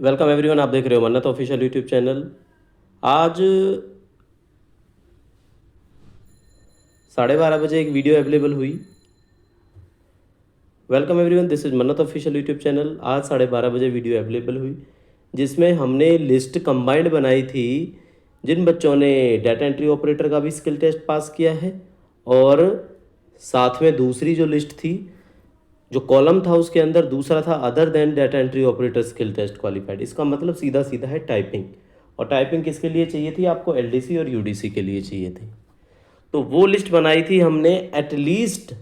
Welcome everyone. आप देख रहे हो मन्नत ऑफिशियल यूट्यूब चैनल। आज 12:30 बजे एक वीडियो अवेलेबल हुई। वेलकम एवरीवन, दिस इज़ मन्नत ऑफिशियल यूट्यूब चैनल। आज 12:30 बजे वीडियो अवेलेबल हुई जिसमें हमने लिस्ट कंबाइंड बनाई थी जिन बच्चों ने डाटा एंट्री ऑपरेटर का भी स्किल टेस्ट पास किया है, और साथ में दूसरी जो लिस्ट थी, जो कॉलम था उसके अंदर दूसरा था other than data entry operator skill test qualified. इसका मतलब सीधा सीधा है टाइपिंग। और टाइपिंग किसके लिए चाहिए थी? आपको एलडीसी और यूडीसी के लिए चाहिए थी। तो वो लिस्ट बनाई थी हमने एटलीस्ट,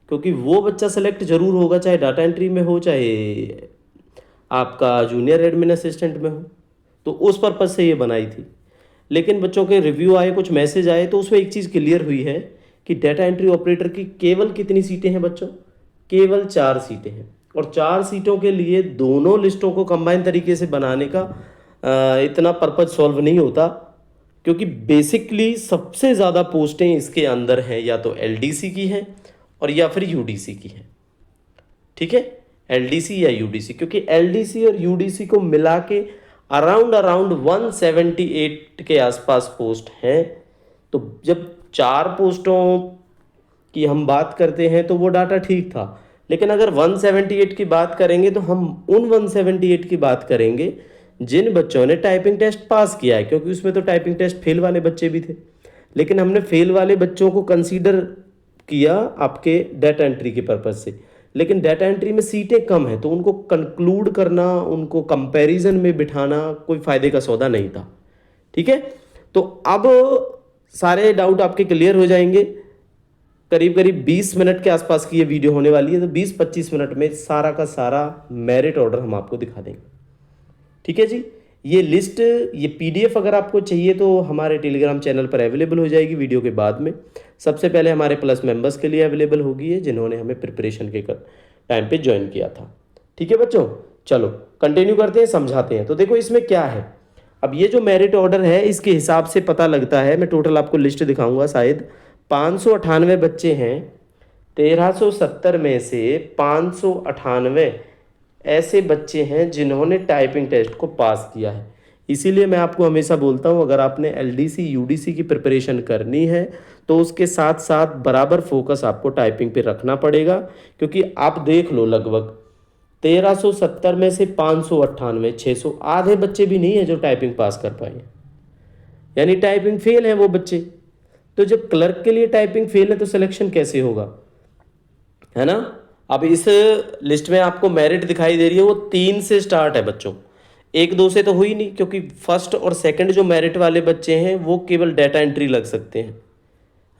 क्योंकि वो बच्चा सेलेक्ट जरूर होगा, चाहे डाटा एंट्री में हो चाहे आपका जूनियर एडमिन असिस्टेंट में हो। तो उस पर्पज़ से ये बनाई थी। लेकिन बच्चों के रिव्यू आए, कुछ मैसेज आए, तो उसमें एक चीज़ क्लियर हुई है कि डाटा एंट्री ऑपरेटर की केवल कितनी सीटें हैं बच्चों? केवल 4 सीटें हैं। और 4 सीटों के लिए दोनों लिस्टों को कंबाइन तरीके से बनाने का इतना पर्पज सॉल्व नहीं होता, क्योंकि बेसिकली सबसे ज़्यादा पोस्टें इसके अंदर हैं या तो एलडीसी की हैं और या फिर यूडीसी की हैं। ठीक है, एलडीसी या यूडीसी, क्योंकि एलडीसी और यूडीसी को मिला के अराउंड 178 के आसपास पोस्ट हैं। तो जब 4 पोस्टों की हम बात करते हैं तो वो डाटा ठीक था, लेकिन अगर 178 की बात करेंगे तो हम उन 178 की बात करेंगे जिन बच्चों ने टाइपिंग टेस्ट पास किया है, क्योंकि उसमें तो टाइपिंग टेस्ट फेल वाले बच्चे भी थे। लेकिन हमने फेल वाले बच्चों को कंसीडर किया आपके डाटा एंट्री के पर्पज से। लेकिन डाटा एंट्री में सीटें कम हैं, तो उनको कंक्लूड करना, उनको कंपैरिजन में बिठाना कोई फ़ायदे का सौदा नहीं था। ठीक है, तो अब सारे डाउट आपके क्लियर हो जाएंगे। करीब करीब 20 मिनट के आसपास की ये वीडियो होने वाली है, तो 20-25 मिनट में सारा का सारा मेरिट ऑर्डर हम आपको दिखा देंगे। ठीक है जी। ये लिस्ट, ये पीडीएफ अगर आपको चाहिए तो हमारे टेलीग्राम चैनल पर अवेलेबल हो जाएगी वीडियो के बाद में। सबसे पहले हमारे प्लस मेंबर्स के लिए अवेलेबल होगी है, जिन्होंने हमें प्रिपरेशन के टाइम पे ज्वाइन किया था। ठीक है बच्चों, चलो कंटिन्यू करते हैं, समझाते हैं। तो देखो इसमें क्या है। अब ये जो मेरिट ऑर्डर है इसके हिसाब से पता लगता है, मैं टोटल आपको लिस्ट दिखाऊंगा। शायद 598 बच्चे हैं, 1370 में से 598 ऐसे बच्चे हैं जिन्होंने टाइपिंग टेस्ट को पास किया है। इसीलिए मैं आपको हमेशा बोलता हूं, अगर आपने एलडीसी यूडीसी की प्रिपरेशन करनी है तो उसके साथ साथ बराबर फोकस आपको टाइपिंग पे रखना पड़ेगा। क्योंकि आप देख लो, लगभग 1370 में से 598, 600, आधे बच्चे भी नहीं है जो टाइपिंग पास कर पाए, यानी टाइपिंग फेल है वो बच्चे। तो जब क्लर्क के लिए टाइपिंग फेल है तो सिलेक्शन कैसे होगा, है ना। अब इस लिस्ट में आपको मेरिट दिखाई दे रही है, वो 3 से स्टार्ट है बच्चों, 1-2 से तो हुई नहीं, क्योंकि फर्स्ट और सेकंड जो मेरिट वाले बच्चे हैं वो केवल डाटा एंट्री लग सकते हैं।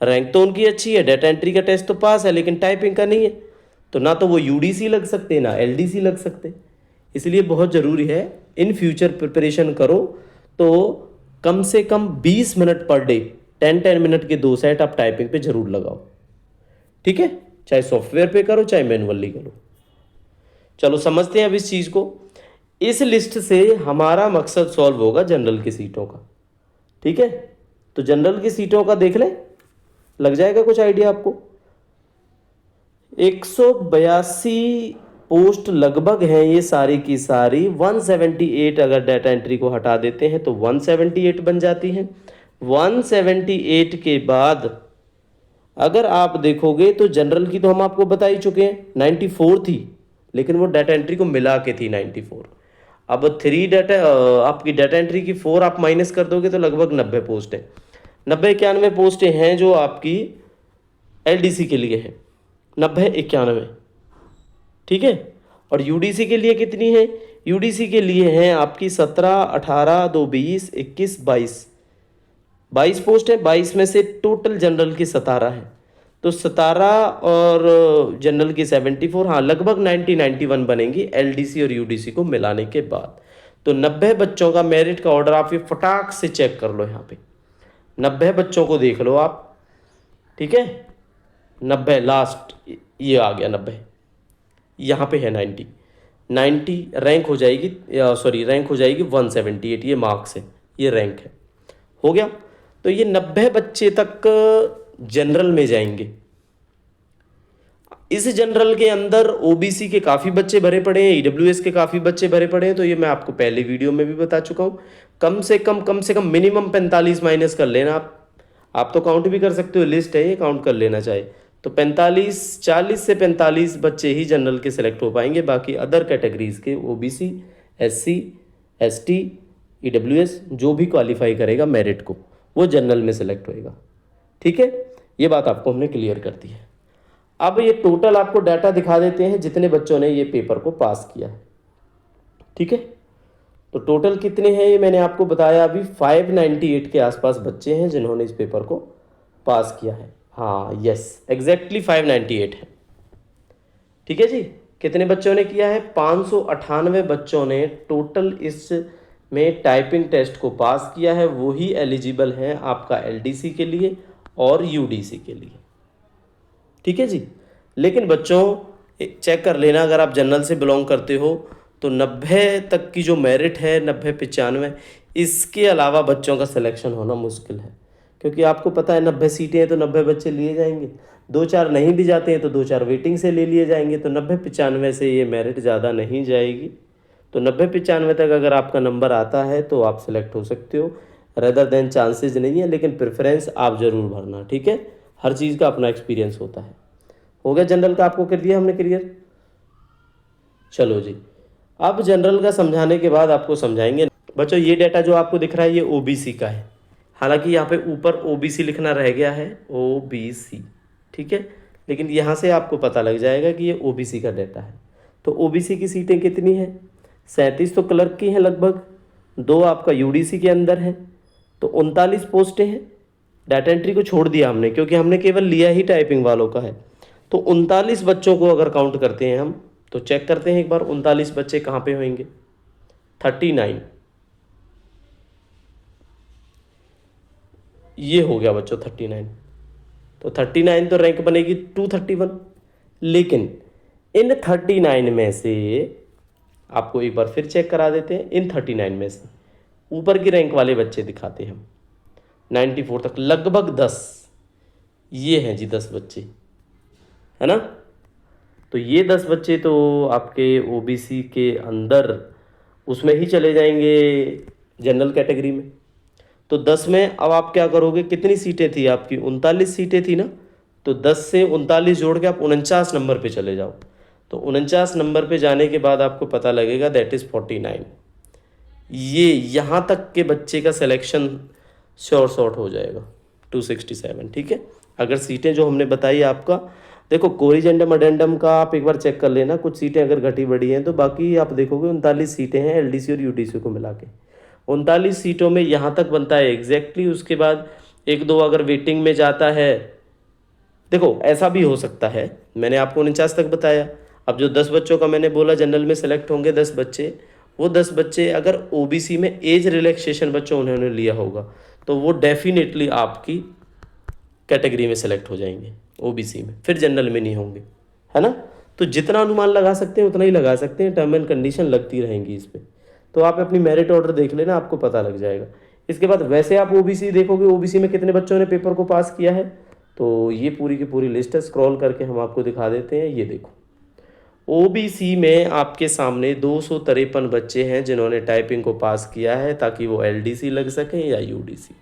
रैंक तो उनकी अच्छी है, डाटा एंट्री का टेस्ट तो पास है, लेकिन टाइपिंग का नहीं है, तो ना तो वो यूडीसी लग सकते ना एलडीसी लग सकते। इसलिए बहुत ज़रूरी है, इन फ्यूचर प्रिपरेशन करो तो कम से कम 20 मिनट पर डे, 10-10 मिनट के 2 सेट आप टाइपिंग पे जरूर लगाओ। ठीक है, चाहे सॉफ्टवेयर पे करो चाहे मैनुअली करो। चलो समझते हैं अब इस चीज़ को। इस लिस्ट से हमारा मकसद सॉल्व होगा जनरल की सीटों का। ठीक है, तो जनरल की सीटों का देख लें, लग जाएगा कुछ आइडिया आपको। 182 पोस्ट लगभग हैं ये सारी की सारी। 178 अगर डाटा एंट्री को हटा देते हैं तो 178 बन जाती हैं। 178 के बाद अगर आप देखोगे तो जनरल की तो हम आपको बता ही चुके हैं, 94 थी, लेकिन वो डाटा एंट्री को मिला के थी 94। अब 3 डाटा आपकी डाटा एंट्री की 4 आप माइनस कर दोगे तो लगभग 90 पोस्ट है। 90-91 पोस्टें हैं जो आपकी एलडीसी के लिए है, 90-91। ठीक है, और यूडीसी के लिए कितनी है? यूडीसी के लिए हैं आपकी 17, 18, 2, 20, 21, 22 पोस्ट है। 22 में से टोटल जनरल की 17 है, तो 17 और जनरल की 74, हाँ लगभग 91 बनेंगी एलडीसी और यूडीसी को मिलाने के बाद। तो 90 बच्चों का मेरिट का ऑर्डर आप ये फटाक से चेक कर लो। यहाँ पे 90 बच्चों को देख लो आप। ठीक है, 90 लास्ट ये आ गया 90, यहाँ पे है 90 रैंक हो जाएगी, सॉरी रैंक हो जाएगी 178, ये मार्क्स है, ये रैंक है, हो गया। तो ये 90 बच्चे तक जनरल में जाएंगे। इस जनरल के अंदर ओबीसी के काफ़ी बच्चे भरे पड़े हैं, ईडब्ल्यूएस के काफ़ी बच्चे भरे पड़े हैं, तो ये मैं आपको पहले वीडियो में भी बता चुका हूँ। कम से कम मिनिमम 45 माइनस कर लेना आप तो काउंट भी कर सकते हो, लिस्ट है ये, काउंट कर लेना चाहे तो 40 से 45 बच्चे ही जनरल के सिलेक्ट हो पाएंगे। बाकी अदर कैटेगरीज के ओबीसी, एससी, एसटी, ईडब्ल्यूएस जो भी क्वालिफाई करेगा मेरिट को, वो जनरल में सिलेक्ट होएगा। ठीक है, ये बात आपको हमने क्लियर कर दी है। अब ये टोटल आपको डाटा दिखा देते हैं जितने बच्चों ने ये पेपर को पास किया है। ठीक है, तो टोटल कितने हैं ये मैंने आपको बताया अभी, 598 के आसपास बच्चे हैं जिन्होंने इस पेपर को पास किया है। हाँ यस, एग्जैक्टली 598 है। ठीक है जी, कितने बच्चों ने किया है? 598 बच्चों ने टोटल इस में टाइपिंग टेस्ट को पास किया है। वही एलिजिबल हैं आपका एलडीसी के लिए और यूडीसी के लिए। ठीक है जी, लेकिन बच्चों चेक कर लेना, अगर आप जनरल से बिलोंग करते हो तो 90 तक की जो मेरिट है, 90 95, इसके अलावा बच्चों का सिलेक्शन होना मुश्किल है, क्योंकि आपको पता है 90 सीटें हैं तो 90 बच्चे लिए जाएंगे, 2-4 नहीं भी जाते हैं तो 2-4 वेटिंग से ले लिए जाएंगे, तो 90 95 से ये मेरिट ज़्यादा नहीं जाएगी। तो 90 95 तक अगर आपका नंबर आता है तो आप सिलेक्ट हो सकते हो, रेदर देन चांसेस नहीं है, लेकिन प्रेफरेंस आप ज़रूर भरना। ठीक है, हर चीज़ का अपना एक्सपीरियंस होता है। हो गया जनरल का, आपको कर दिया हमने क्लियर। चलो जी, अब जनरल का समझाने के बाद आपको समझाएंगे। बच्चों ये डाटा जो आपको दिख रहा है ये ओबीसी का है, हालांकि यहाँ पे ऊपर ओबीसी लिखना रह गया है, ओबीसी। ठीक है, लेकिन यहाँ से आपको पता लग जाएगा कि ये ओबीसी का डाटा है। तो ओबीसी की सीटें कितनी हैं? 37 तो क्लर्क की हैं लगभग, 2 आपका यूडीसी के अंदर है, तो 39 पोस्टें हैं। डाटा एंट्री को छोड़ दिया हमने क्योंकि हमने केवल लिया ही टाइपिंग वालों का है। तो 39 बच्चों को अगर काउंट करते हैं हम, तो चेक करते हैं एक बार 39 बच्चे कहाँ पे होंगे। 39 ये हो गया बच्चों 39, तो 39 तो रैंक बनेगी 231। लेकिन इन 39 में से आपको एक बार फिर चेक करा देते हैं, इन 39 में से ऊपर की रैंक वाले बच्चे दिखाते हैं हम 94 तक, लगभग 10, ये हैं जी 10 बच्चे, है ना। तो ये 10 बच्चे तो आपके ओबीसी के अंदर उसमें ही चले जाएंगे जनरल कैटेगरी में। तो 10 में अब आप क्या करोगे, कितनी सीटें थी आपकी? 39 सीटें थी ना, तो 10 से 39 जोड़ के आप 49 नंबर पे चले जाओ। तो 49 नंबर पे जाने के बाद आपको पता लगेगा दैट इज़ 49। ये यहाँ तक के बच्चे का सिलेक्शन श्योर शॉर्ट हो जाएगा 267। ठीक है, अगर सीटें जो हमने बताई आपका, देखो कोरिजेंडम अडेंडम का आप एक बार चेक कर लेना, कुछ सीटें अगर घटी बढ़ी हैं तो बाकी आप देखोगे 39 सीटें हैं एलडीसी और यूडीसी को मिला के। 39 सीटों में यहाँ तक बनता है एग्जैक्टली। उसके बाद 1-2 अगर वेटिंग में जाता है, देखो ऐसा भी हो सकता है, मैंने आपको 49 तक बताया। अब जो 10 बच्चों का मैंने बोला जनरल में सेलेक्ट होंगे 10 बच्चे, वो 10 बच्चे अगर ओबीसी में एज रिलैक्सेशन बच्चों उन्होंने लिया होगा तो वो डेफिनेटली आपकी कैटेगरी में सेलेक्ट हो जाएंगे ओबीसी में, फिर जनरल में नहीं होंगे, है ना। तो जितना अनुमान लगा सकते हैं उतना ही लगा सकते हैं, टर्म एंड कंडीशन लगती रहेंगी इस पर। तो आप अपनी मेरिट ऑर्डर देख लेना, आपको पता लग जाएगा। इसके बाद वैसे आप ओबीसी देखोगे, ओबीसी में कितने बच्चों ने पेपर को पास किया है, तो ये पूरी की पूरी लिस्ट है, स्क्रॉल करके हम आपको दिखा देते हैं। ये देखो ओबीसी में आपके सामने 253 बच्चे हैं जिन्होंने टाइपिंग को पास किया है ताकि वो एलडीसी लग सकें या यूडीसी।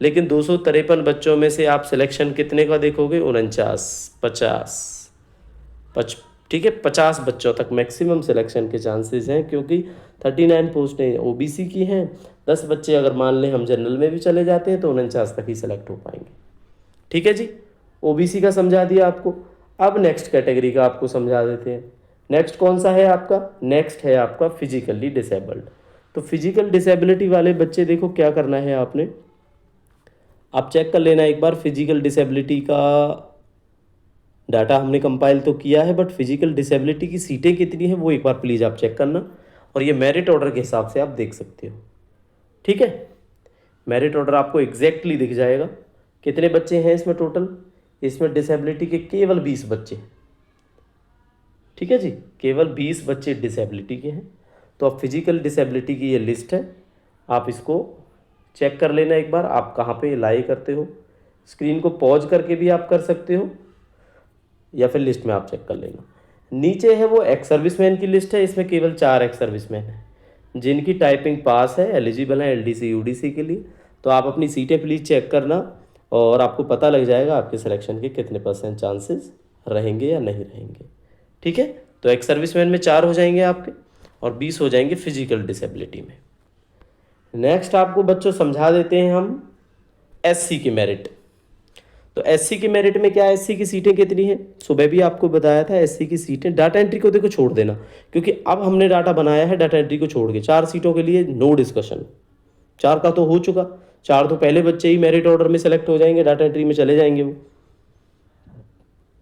लेकिन 253 बच्चों में से आप सिलेक्शन कितने का देखोगे? 49, 50, ठीक है, 50 बच्चों तक मैक्सिमम सिलेक्शन के चांसेस हैं, क्योंकि 39 पोस्टें ओबीसी की हैं। 10 बच्चे अगर मान लें हम जनरल में भी चले जाते हैं तो 49 तक ही सिलेक्ट हो पाएंगे। ठीक है जी, ओबीसी का समझा दिया आपको। अब नेक्स्ट कैटेगरी का आपको समझा देते हैं। नेक्स्ट कौन सा है आपका? नेक्स्ट है आपका फिजिकली डिसेबल्ड। तो फिजिकल डिसेबिलिटी वाले बच्चे, देखो क्या करना है आपने, आप चेक कर लेना एक बार। फिजिकल डिसेबिलिटी का डाटा हमने कंपाइल तो किया है, बट फिजिकल डिसेबिलिटी की सीटें कितनी है वो एक बार प्लीज़ आप चेक करना, और ये मेरिट ऑर्डर के हिसाब से आप देख सकते हो। ठीक है, मेरिट ऑर्डर आपको एग्जैक्टली दिख जाएगा। कितने बच्चे हैं इसमें टोटल? इसमें डिसेबिलिटी के केवल 20 बच्चे। ठीक है जी, केवल 20 बच्चे डिसेबिलिटी के हैं। तो अब फिजिकल डिसेबिलिटी की ये लिस्ट है, आप इसको चेक कर लेना एक बार। आप कहाँ पे लाई करते हो, स्क्रीन को पॉज करके भी आप कर सकते हो, या फिर लिस्ट में आप चेक कर लेना। नीचे है वो एक्स सर्विसमैन की लिस्ट है, इसमें केवल 4 एक्स सर्विसमैन हैं जिनकी टाइपिंग पास है, एलिजिबल है एलडीसी यूडीसी के लिए। तो आप अपनी सीटें प्लीज़ चेक करना और आपको पता लग जाएगा आपके सिलेक्शन के कितने % चांसेस रहेंगे या नहीं रहेंगे। ठीक है, तो एक्स सर्विसमैन में 4 हो जाएंगे आपके और 20 हो जाएंगे फिजिकल डिसेबिलिटी में। नेक्स्ट आपको बच्चों समझा देते हैं हम एससी की मेरिट। तो एससी की मेरिट में क्या है, एससी की सीटें कितनी हैं, सुबह भी आपको बताया था। एससी की सीटें, डाटा एंट्री को देखो छोड़ देना, क्योंकि अब हमने डाटा बनाया है डाटा एंट्री को छोड़ के। 4 सीटों के लिए नो डिस्कशन, 4 का तो हो चुका, 4 तो पहले बच्चे ही मेरिट ऑर्डर में सेलेक्ट हो जाएंगे, डाटा एंट्री में चले जाएंगे वो।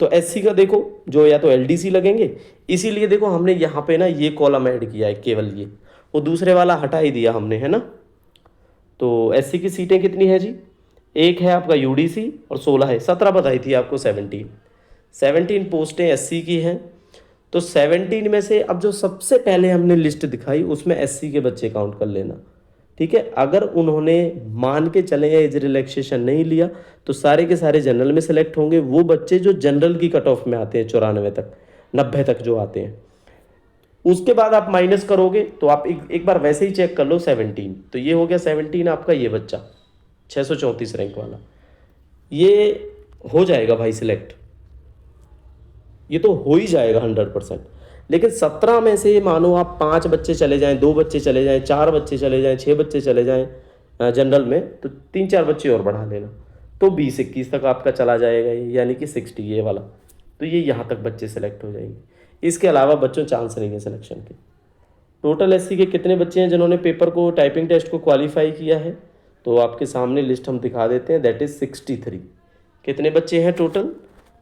तो एससी का देखो जो या तो एलडीसी लगेंगे, इसीलिए देखो हमने यहाँ पे ना ये कॉलम ऐड किया है, केवल ये, वो दूसरे वाला हटा ही दिया हमने, है ना। तो एससी की सीटें कितनी है जी, एक है आपका यूडीसी और 16 है, 17 बताई थी आपको, 17 पोस्टें एससी की हैं। तो 17 में से अब जो सबसे पहले हमने लिस्ट दिखाई उसमें एससी के बच्चे काउंट कर लेना। ठीक है, अगर उन्होंने मान के चले एज रिलैक्सेशन नहीं लिया तो सारे के सारे जनरल में सेलेक्ट होंगे। वो बच्चे जो जनरल की कट ऑफ में आते हैं 94 तक 90 तक जो आते हैं, उसके बाद आप माइनस करोगे तो आप एक बार वैसे ही चेक कर लो 17, तो ये हो गया 17 आपका, ये बच्चा 634 रैंक वाला, ये हो जाएगा भाई सिलेक्ट, ये तो हो ही जाएगा 100%। लेकिन 17 में से मानो आप 5 बच्चे चले जाएं, 2 बच्चे चले जाएं, 4 बच्चे चले जाएं, 6 बच्चे चले जाएं जनरल में, तो 3-4 बच्चे और बढ़ा लेना, तो 20-21 तक आपका चला जाएगा ये, यानी कि 60 ये वाला। तो ये यहाँ तक बच्चे सेलेक्ट हो जाएंगे। इसके अलावा बच्चों चांस नहीं है सिलेक्शन के। टोटल एससी के कितने बच्चे हैं जिन्होंने पेपर को, टाइपिंग टेस्ट को क्वालिफाई किया है, तो आपके सामने लिस्ट हम दिखा देते हैं, दैट इज़ 63। कितने बच्चे हैं टोटल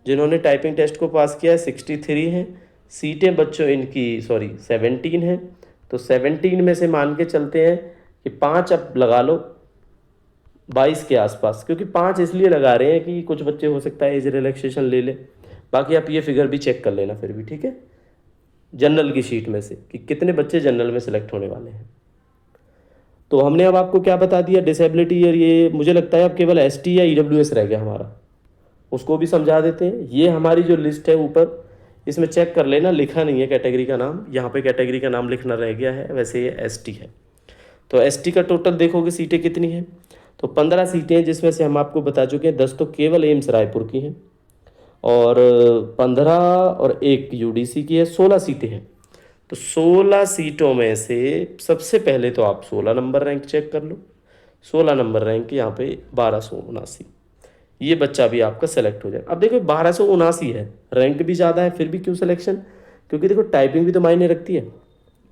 जिन्होंने टाइपिंग टेस्ट को पास किया है, 63 हैं। सीटें बच्चों इनकी 17 हैं। तो 17 में से मान के चलते हैं कि 5 अब लगा लो 22 के आसपास, क्योंकि 5 इसलिए लगा रहे हैं कि कुछ बच्चे हो सकता है एज रिलैक्सेशन ले ले, बाकी आप ये फिगर भी चेक कर लेना फिर भी, ठीक है, जनरल की शीट में से कि कितने बच्चे जनरल में सेलेक्ट होने वाले हैं। तो हमने अब आपको क्या बता दिया, डिसेबिलिटी, और ये मुझे लगता है अब केवल एसटी या ईडब्ल्यूएस रह गया हमारा, उसको भी समझा देते हैं। ये हमारी जो लिस्ट है ऊपर, इसमें चेक कर लेना, लिखा नहीं है कैटेगरी का नाम, यहाँ पे कैटेगरी का नाम लिखना रह गया है, वैसे ये एसटी है। तो एसटी का टोटल देखोगे सीटें कितनी हैं, तो 15 सीटें हैं, जिसमें से हम आपको बता चुके हैं 10 तो केवल एम्स रायपुर की हैं, और 15 और 1 यूडीसी की है, 16 सीटें हैं। तो 16 सीटों में से सबसे पहले तो आप 16 नंबर रैंक चेक कर लो। 16 नंबर रैंक यहाँ पे 1279, ये बच्चा भी आपका सेलेक्ट हो जाए। अब देखो 1279 है, रैंक भी ज़्यादा है, फिर भी क्यों सिलेक्शन, क्योंकि देखो टाइपिंग भी तो मायने रखती है,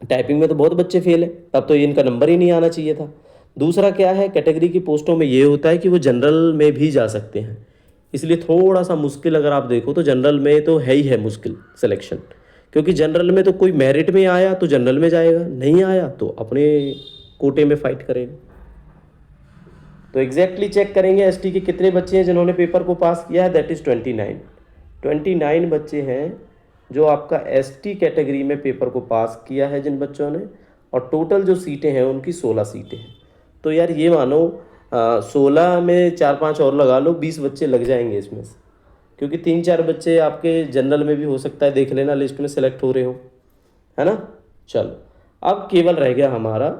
टाइपिंग में तो बहुत बच्चे फेल है, तब तो इनका नंबर ही नहीं आना चाहिए था। दूसरा क्या है, कैटेगरी की पोस्टों में ये होता है कि वो जनरल में भी जा सकते हैं, इसलिए थोड़ा सा मुश्किल, अगर आप देखो तो जनरल में तो है ही है मुश्किल सिलेक्शन, क्योंकि जनरल में तो कोई मेरिट में आया तो जनरल में जाएगा, नहीं आया तो अपने कोटे में फाइट करेगा। तो एग्जैक्टली चेक करेंगे एसटी के कितने बच्चे हैं जिन्होंने पेपर को पास किया है, दैट इज़ 29 बच्चे हैं जो आपका एसटी कैटेगरी में पेपर को पास किया है जिन बच्चों ने, और टोटल जो सीटें हैं उनकी 16 सीटें हैं। तो यार ये मानो 16 में 4-5 और लगा लो, 20 बच्चे लग जाएंगे इसमें से, क्योंकि 3-4 बच्चे आपके जनरल में भी हो सकता है, देख लेना लिस्ट में सेलेक्ट हो रहे हो, है ना। चलो अब केवल रह गया हमारा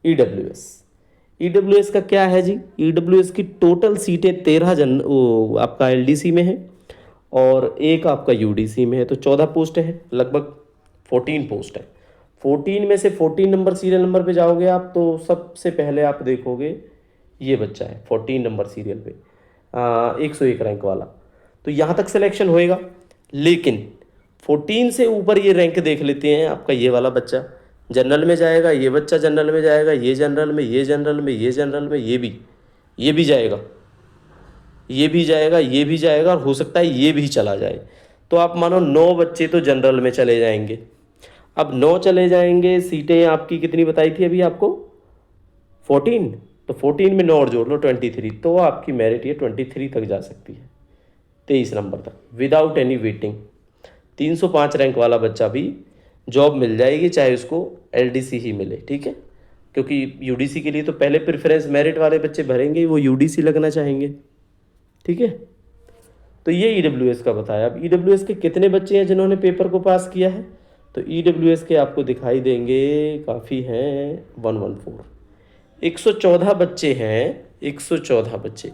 ईडब्ल्यूएस का क्या है जी, ईडब्ल्यूएस की टोटल सीटें 13 आपका एलडीसी में है और 1 आपका यूडीसी में है, तो 14 पोस्ट है, लगभग 14 पोस्ट है। 14 में से 14 नंबर सीरियल नंबर पे जाओगे आप, तो सबसे पहले आप देखोगे ये बच्चा है 14 नंबर सीरियल पे, 101 रैंक वाला, तो यहाँ तक सिलेक्शन होएगा। लेकिन 14 से ऊपर ये रैंक देख लेते हैं, आपका ये वाला बच्चा जनरल में जाएगा, ये बच्चा जनरल में जाएगा, ये जनरल में, ये जनरल में, ये जनरल में, ये भी जाएगा, ये भी जाएगा, ये भी जाएगा, और हो सकता है ये भी चला जाए। तो आप मानो 9 बच्चे तो जनरल में चले जाएंगे। अब 9 चले जाएंगे, सीटें आपकी कितनी बताई थी अभी आपको, 14, तो 14 में 9 और जोड़ लो 23, तो आपकी मेरिट ये 23 तक जा सकती है, 23 नंबर तक, विदाउट एनी वेटिंग। 305 रैंक वाला बच्चा भी जॉब मिल जाएगी, चाहे उसको एलडीसी ही मिले, ठीक है, क्योंकि यूडीसी के लिए तो पहले प्रेफरेंस मेरिट वाले बच्चे भरेंगे, वो यूडीसी लगना चाहेंगे, ठीक है। तो ये EWS का बताया। अब EWS के कितने बच्चे हैं जिन्होंने पेपर को पास किया है, तो EWS के आपको दिखाई देंगे काफ़ी हैं, 114 114 बच्चे हैं, 114 बच्चे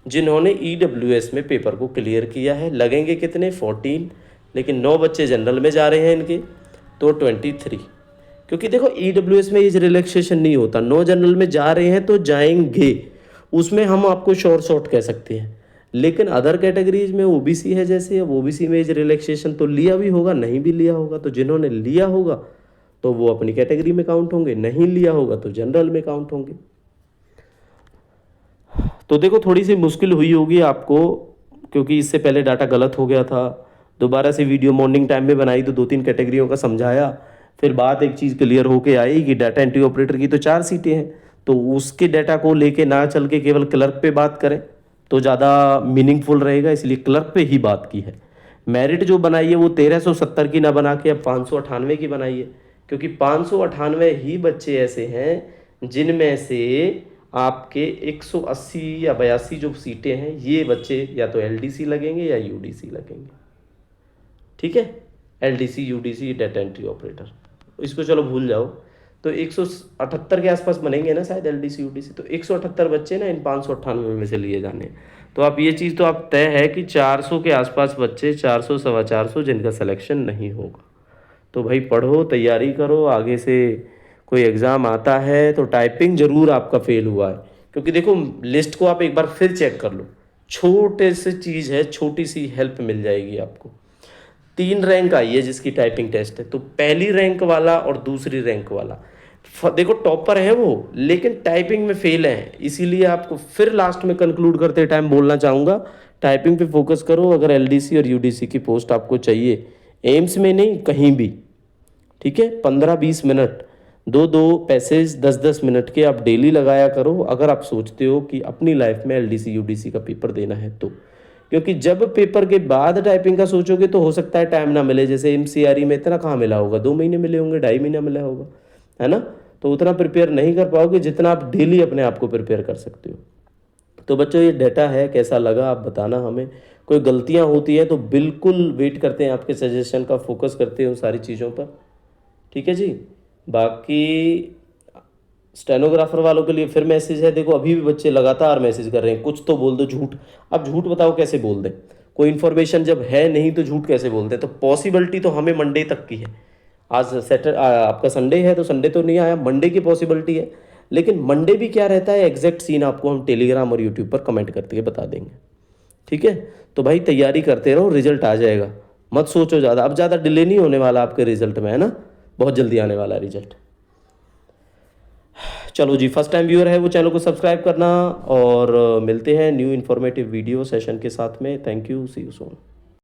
जिन्होंने EWS में पेपर को क्लियर किया है। लगेंगे कितने, 14, लेकिन 9 बच्चे जनरल में जा रहे हैं इनके, तो 23। क्योंकि देखो EWS में एज रिलैक्सेशन नहीं होता, 9 जनरल में जा रहे हैं तो जाएंगे, उसमें हम आपको शॉर्ट कह सकते हैं। लेकिन अदर कैटेगरीज में OBC है, जैसे अब OBC में एज रिलैक्सेशन तो लिया भी होगा, नहीं भी लिया होगा, तो जिन्होंने लिया होगा तो वो अपनी कैटेगरी में काउंट होंगे, नहीं लिया होगा तो जनरल में काउंट होंगे। तो देखो थोड़ी सी मुश्किल हुई होगी आपको, क्योंकि इससे पहले डाटा गलत हो गया था। दोबारा से वीडियो मॉर्निंग टाइम में बनाई तो 2-3 कैटेगरियों का समझाया, फिर बात एक चीज़ क्लियर होके आई कि डाटा एंट्री ऑपरेटर की तो 4 सीटें हैं, तो उसके डाटा को लेके ना चल के केवल क्लर्क पे बात करें तो ज़्यादा मीनिंगफुल रहेगा, इसलिए क्लर्क पे ही बात की है। मेरिट जो बनाई है वो 1370 की ना बना के अब 598 की बनाई है, क्योंकि 598 ही बच्चे ऐसे हैं जिनमें से आपके 180 या 82 जो सीटें हैं ये बच्चे या तो LDC लगेंगे या UDC लगेंगे। ठीक है, LDC UDC data entry operator, इसको चलो भूल जाओ। तो 178 के आसपास बनेंगे ना शायद LDC UDC, तो 178 बच्चे ना इन 598 में से लिए जाने हैं। तो आप ये चीज़ तो आप तय है कि 400 के आसपास बच्चे, 400 सवा 400 जिनका सिलेक्शन नहीं होगा। तो भाई पढ़ो, तैयारी करो, आगे से कोई एग्ज़ाम आता है तो टाइपिंग ज़रूर आपका फेल हुआ है, क्योंकि देखो लिस्ट को आप एक बार फिर चेक कर लो, छोटे से चीज़ है, छोटी सी हेल्प मिल जाएगी आपको। 3 रैंक आई है जिसकी टाइपिंग टेस्ट है, तो पहली रैंक वाला और दूसरी रैंक वाला देखो टॉपर है वो, लेकिन टाइपिंग में फेल है। इसीलिए आपको फिर लास्ट में कंक्लूड करते टाइम बोलना चाहूँगा, टाइपिंग पे फोकस करो। अगर LDC और UDC की पोस्ट आपको चाहिए, एम्स में नहीं कहीं भी, ठीक है, 15-20 मिनट, 2-2 पैसेज 10-10 मिनट के आप डेली लगाया करो, अगर आप सोचते हो कि अपनी लाइफ में LDC UDC का पेपर देना है तो। क्योंकि जब पेपर के बाद टाइपिंग का सोचोगे तो हो सकता है टाइम ना मिले, जैसे MCRE में इतना कहाँ मिला होगा, 2 महीने मिले होंगे, 2.5 महीना मिला होगा, है ना, तो उतना प्रिपेयर नहीं कर पाओगे जितना आप डेली अपने आप को प्रिपेयर कर सकते हो। तो बच्चों ये डाटा है, कैसा लगा आप बताना हमें। कोई गलतियाँ होती है तो बिल्कुल वेट करते हैं आपके सजेशन का, फोकस करते हैं उन सारी चीज़ों पर, ठीक है जी। बाकी स्टेनोग्राफर वालों के लिए फिर मैसेज है, देखो अभी भी बच्चे लगातार मैसेज कर रहे हैं, कुछ तो बोल दो झूठ। अब झूठ बताओ कैसे बोल दें, कोई इन्फॉर्मेशन जब है नहीं तो झूठ कैसे बोलते हैं। तो पॉसिबिलिटी तो हमें मंडे तक की है, आज आपका संडे है तो संडे तो नहीं आया, मंडे की पॉसिबिलिटी है। लेकिन मंडे भी क्या रहता है एग्जैक्ट सीन आपको हम टेलीग्राम और यूट्यूब पर कमेंट करके बता देंगे, ठीक है। तो भाई तैयारी करते रहो, रिजल्ट आ जाएगा, मत सोचो ज़्यादा, अब ज़्यादा डिले नहीं होने वाला आपके रिजल्ट में, है ना, बहुत जल्दी आने वाला है रिजल्ट। चलो जी, फर्स्ट टाइम व्यूअर है वो चैनल को सब्सक्राइब करना, और मिलते हैं न्यू इन्फॉर्मेटिव वीडियो सेशन के साथ में। Thank you, see you soon.